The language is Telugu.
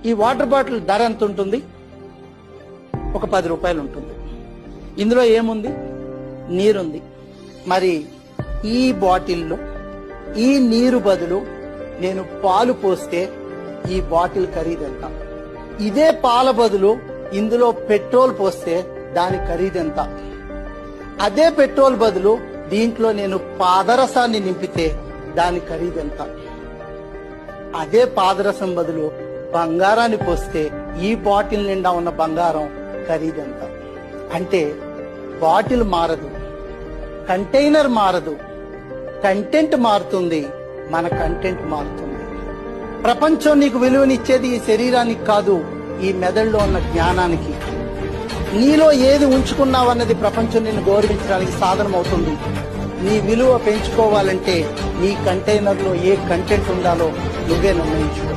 ఈ వాటర్ బాటిల్ ధర ఎంత ఉంటుంది? ఒక 10 రూపాయలు ఉంటుంది. ఇందులో ఏముంది? నీరుంది. మరి ఈ బాటిల్లో ఈ నీరు బదులు నేను పాలు పోస్తే ఈ బాటిల్ ఖరీదెంత? ఇదే పాల బదులు ఇందులో పెట్రోల్ పోస్తే దాని ఖరీదెంత? అదే పెట్రోల్ బదులు దీంట్లో నేను పాదరసాన్ని నింపితే దాని ఖరీదెంత? అదే పాదరసం బదులు బంగారాన్ని పోస్తే ఈ బాటిల్ నిండా ఉన్న బంగారం ఖరీదెంత? అంటే బాటిల్ మారదు, కంటైనర్ మారదు, కంటెంట్ మారుతుంది, మన కంటెంట్ మారుతుంది. ప్రపంచం నీకు విలువనిచ్చేది ఈ శరీరానికి కాదు, ఈ మెదడులో ఉన్న జ్ఞానానికి. నీలో ఏది ఉంచుకున్నావన్నది ప్రపంచం నిన్ను గౌరవించడానికి సాధనం అవుతుంది. నీ విలువ పెంచుకోవాలంటే నీ కంటైనర్లో ఏ కంటెంట్ ఉండాలో నువ్వే నిర్ణయించుకో.